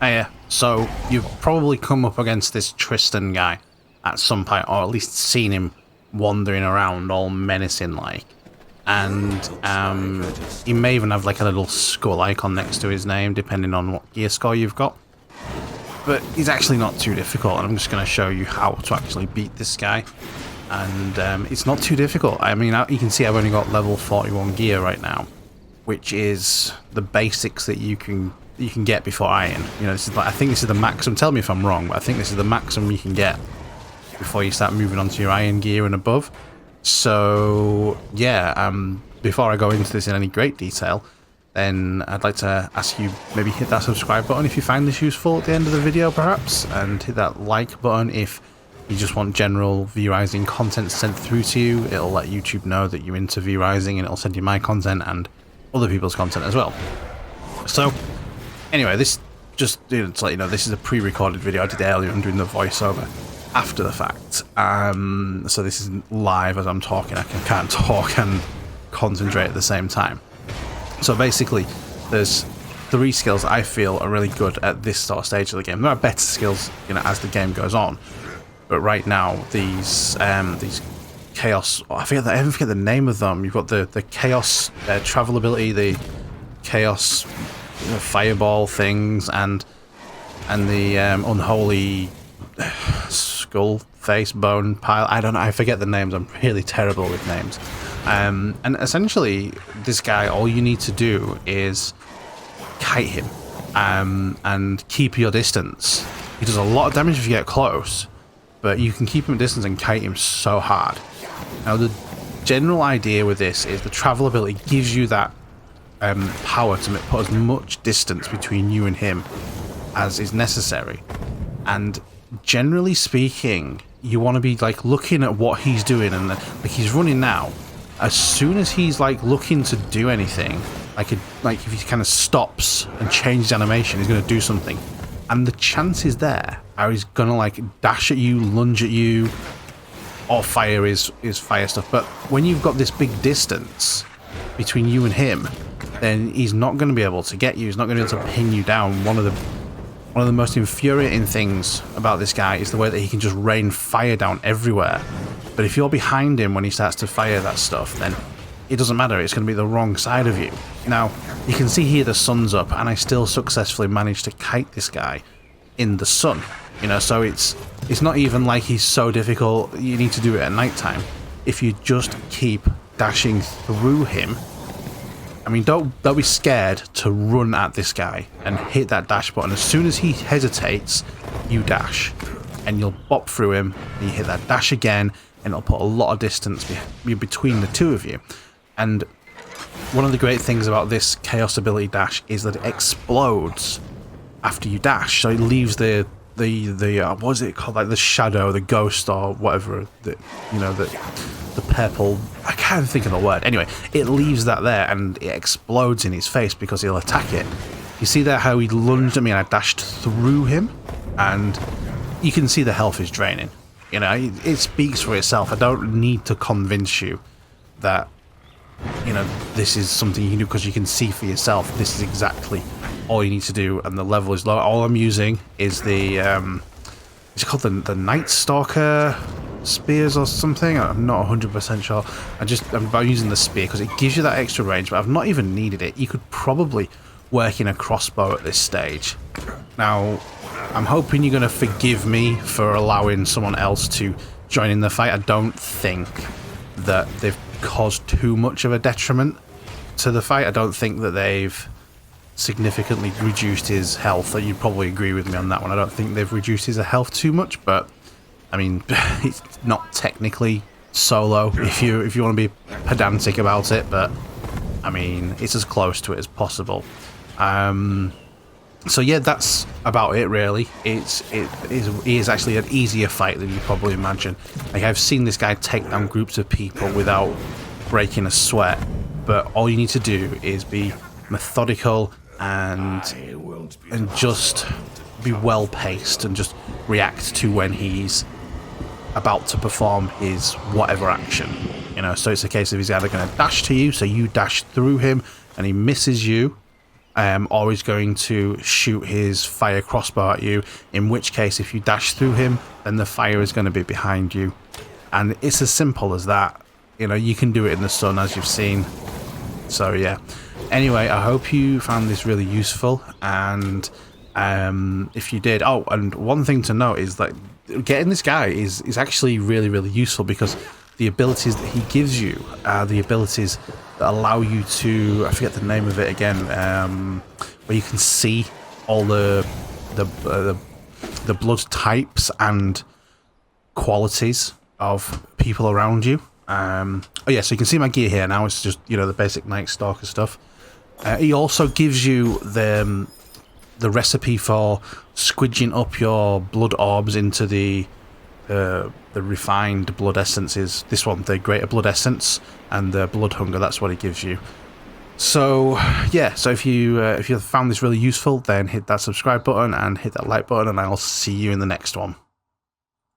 Yeah, so you've probably come up against this Tristan guy at some point, or at least seen him wandering around all menacing like. And he may even have like a little skull icon next to his name, depending on what gear score you've got. But he's actually not too difficult, and I'm just going to show you how to actually beat this guy. And it's not too difficult. I mean, you can see I've only got level 41 gear right now, which is the basics that you can get before iron. You know, this is like, I think this is the maximum. Tell me if I'm wrong, but I think this is the maximum you can get before you start moving on to your iron gear and above. So yeah, before I go into this in any great detail, then I'd like to ask you maybe hit that subscribe button if you find this useful at the end of the video perhaps, and hit that like button if you just want general V-Rising content sent through to you. It'll let YouTube know that you're into V-Rising, and it'll send you my content and other people's content as well. So anyway, this just, you know, to let you know, this is a pre-recorded video I did earlier. I'm doing the voiceover after the fact. So this isn't live as I'm talking. I can't talk and concentrate at the same time. So basically, there's 3 skills I feel are really good at this sort of stage of the game. There are better skills, you know, as the game goes on. But right now, these chaos, I even forget the name of them. You've got the chaos travel ability, the chaos fireball things, and the unholy skull face bone pile. I don't know. I forget the names. I'm really terrible with names. And essentially, this guy, all you need to do is kite him and keep your distance. He does a lot of damage if you get close, but you can keep him at distance and kite him so hard. Now, the general idea with this is the travel ability gives you that power to put as much distance between you and him as is necessary. And generally speaking, you want to be like looking at what he's doing, and like he's running now. As soon as he's like looking to do anything, like if he kind of stops and changes animation, he's going to do something, and the chances there are he's going to like dash at you, lunge at you, or fire his fire stuff. But when you've got this big distance between you and him, then he's not going to be able to get you. He's not going to be able to pin you down. One of the most infuriating things about this guy is the way that he can just rain fire down everywhere. But if you're behind him when he starts to fire that stuff, then it doesn't matter. It's going to be the wrong side of you. Now, you can see here the sun's up, and I still successfully managed to kite this guy in the sun. You know, so it's not even like he's so difficult. You need to do it at nighttime. If you just keep dashing through him, I mean, don't be scared to run at this guy and hit that dash button. As soon as he hesitates, you dash, and you'll bop through him, and you hit that dash again, and it'll put a lot of distance between the two of you. And one of the great things about this chaos ability dash is that it explodes after you dash, so it leaves the what is it called, like the shadow, the ghost, or whatever, the purple, I can't think of the word. Anyway, it leaves that there, and it explodes in his face because he'll attack it. You see there how he lunged at me and I dashed through him, and you can see the health is draining. You know, it speaks for itself. I don't need to convince you that, you know, this is something you can do, because you can see for yourself. This is exactly all you need to do, and the level is low. All I'm using is the it's called the Night Stalker spears or something. I'm not 100% sure. I'm using the spear because it gives you that extra range, but I've not even needed it. You could probably work in a crossbow at this stage. Now, I'm hoping you're going to forgive me for allowing someone else to join in the fight. I don't think that they've caused too much of a detriment to the fight. I don't think that they've significantly reduced his health. You'd probably agree with me on that one. I don't think they've reduced his health too much, but I mean, it's not technically solo if you want to be pedantic about it, but I mean, it's as close to it as possible. So yeah, that's about it really. It is actually an easier fight than you probably imagine. Like, I've seen this guy take down groups of people without breaking a sweat, but all you need to do is be methodical and just be well paced and just react to when he's about to perform his whatever action. You know, so it's a case of he's either going to dash to you, so you dash through him and he misses you, or he's going to shoot his fire crossbow at you, in which case if you dash through him, then the fire is going to be behind you. And it's as simple as that. You know, you can do it in the sun, as you've seen. So yeah. Anyway, I hope you found this really useful, and if you did, oh, and one thing to note is that getting this guy is actually really, really useful, because the abilities that he gives you are the abilities that allow you to, I forget the name of it again, where you can see all the blood types and qualities of people around you. Oh yeah, so you can see my gear here now. It's just, you know, the basic Night Stalker stuff. He also gives you the recipe for squidging up your blood orbs into the refined blood essences. This one, the Greater Blood Essence and the Blood Hunger. That's what it gives you. So yeah, so if you found this really useful, then hit that subscribe button and hit that like button, and I'll see you in the next one.